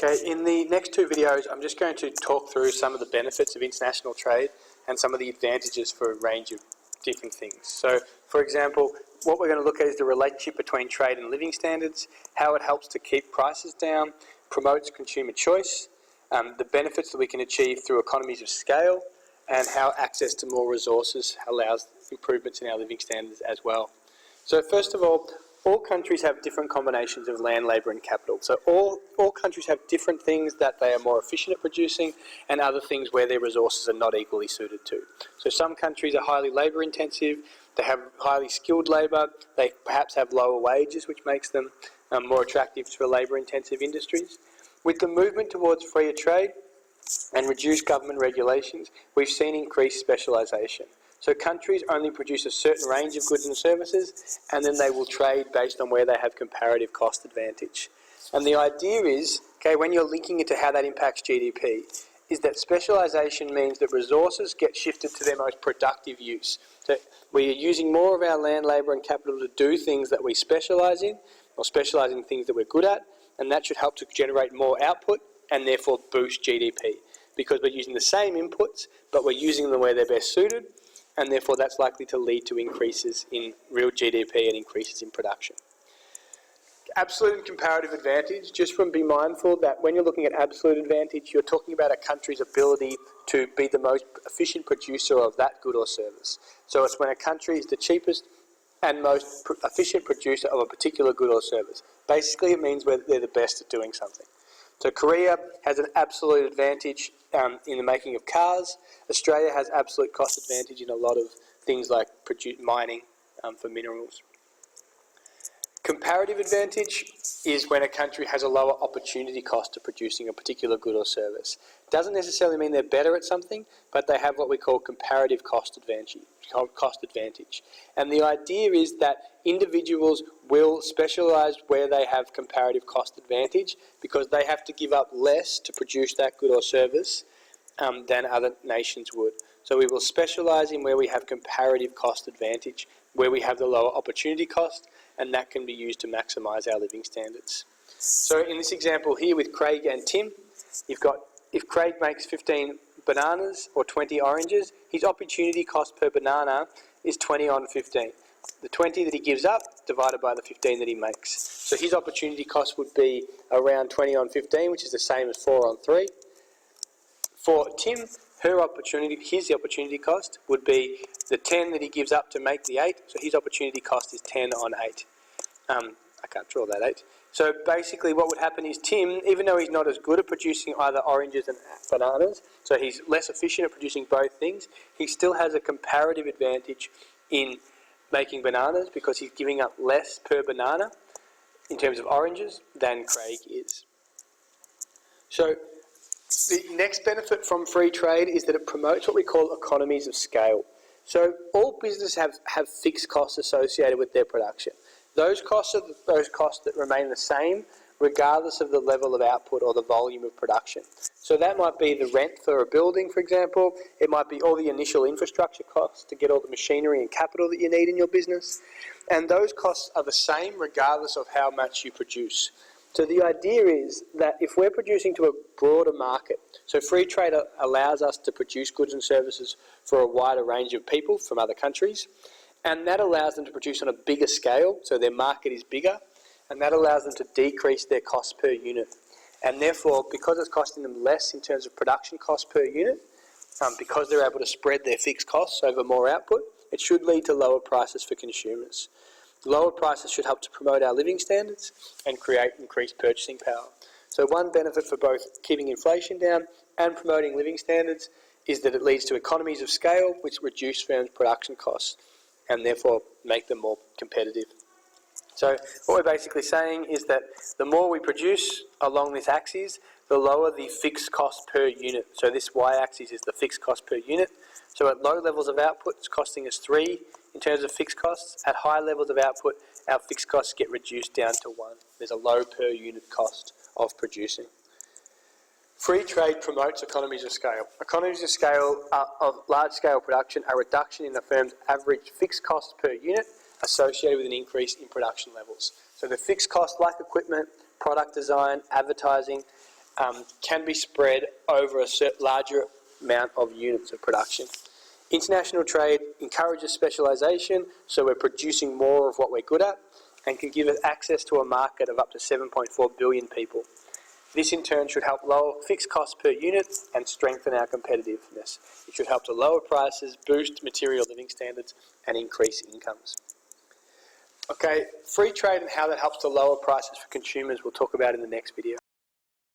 Okay, in the next two videos, I'm just going to talk through some of the benefits of international trade and some of the advantages for a range of different things. So, for example, what we're going to look at is the relationship between trade and living standards, how it helps to keep prices down, promotes consumer choice, the benefits that we can achieve through economies of scale, and how access to more resources allows improvements in our living standards as well. So first of all countries have different combinations of land, labour and capital. So all countries have different things that they are more efficient at producing and other things where their resources are not equally suited to. So some countries are highly labour intensive, they have highly skilled labour, they perhaps have lower wages which makes them more attractive to labour intensive industries. With the movement towards freer trade and reduced government regulations, we've seen increased specialisation. So countries only produce a certain range of goods and services, and then they will trade based on where they have comparative cost advantage. And the idea is, okay, when you're linking it to how that impacts GDP, is that specialisation means that resources get shifted to their most productive use. So we are using more of our land, labour and capital to do things that we specialise in, or specialise in things that we're good at, and that should help to generate more output and therefore boost GDP. Because we're using the same inputs, but we're using them where they're best suited, and therefore that's likely to lead to increases in real GDP and increases in production. Absolute and comparative advantage, just from be mindful that when you're looking at absolute advantage, you're talking about a country's ability to be the most efficient producer of that good or service. So it's when a country is the cheapest and most efficient producer of a particular good or service. Basically it means they're the best at doing something. So Korea has an absolute advantage in the making of cars. Australia has absolute cost advantage in a lot of things like mining for minerals. Comparative advantage is when a country has a lower opportunity cost to producing a particular good or service. It doesn't necessarily mean they're better at something, but they have what we call comparative cost advantage. And the idea is that individuals will specialise where they have comparative cost advantage because they have to give up less to produce that good or service than other nations would. So we will specialise in where we have comparative cost advantage, where we have the lower opportunity cost, and that can be used to maximise our living standards. So in this example here with Craig and Tim, you've got, if Craig makes 15 bananas or 20 oranges, his opportunity cost per banana is 20 on 15. The 20 that he gives up divided by the 15 that he makes. So his opportunity cost would be around 20 on 15, which is the same as 4 on 3. For Tim, his opportunity cost would be the 10 that he gives up to make the 8, so his opportunity cost is 10 on 8. I can't draw that 8. So basically what would happen is Tim, even though he's not as good at producing either oranges and bananas, so he's less efficient at producing both things, he still has a comparative advantage in making bananas because he's giving up less per banana in terms of oranges than Craig is. So the next benefit from free trade is that it promotes what we call economies of scale. So all businesses have fixed costs associated with their production. Those costs are those costs that remain the same regardless of the level of output or the volume of production. So that might be the rent for a building, for example. It might be all the initial infrastructure costs to get all the machinery and capital that you need in your business. And those costs are the same regardless of how much you produce. So the idea is that if we're producing to a broader market, so free trade allows us to produce goods and services for a wider range of people from other countries, and that allows them to produce on a bigger scale, so their market is bigger, and that allows them to decrease their costs per unit. And therefore, because it's costing them less in terms of production costs per unit, because they're able to spread their fixed costs over more output, it should lead to lower prices for consumers. Lower prices should help to promote our living standards and create increased purchasing power. So one benefit for both keeping inflation down and promoting living standards is that it leads to economies of scale, which reduce firms' production costs and therefore make them more competitive. So what we're basically saying is that the more we produce along this axis, the lower the fixed cost per unit. So this y-axis is the fixed cost per unit. So at low levels of output, it's costing us 3 in terms of fixed costs. At high levels of output, our fixed costs get reduced down to 1. There's a low per unit cost of producing. Free trade promotes economies of scale. Economies of scale of large-scale production are a reduction in the firm's average fixed cost per unit associated with an increase in production levels. So the fixed costs like equipment, product design, advertising, can be spread over a larger amount of units of production. International trade encourages specialisation, so we're producing more of what we're good at, and can give us access to a market of up to 7.4 billion people. This in turn should help lower fixed costs per unit and strengthen our competitiveness. It should help to lower prices, boost material living standards, and increase incomes. Okay, free trade and how that helps to lower prices for consumers we'll talk about in the next video.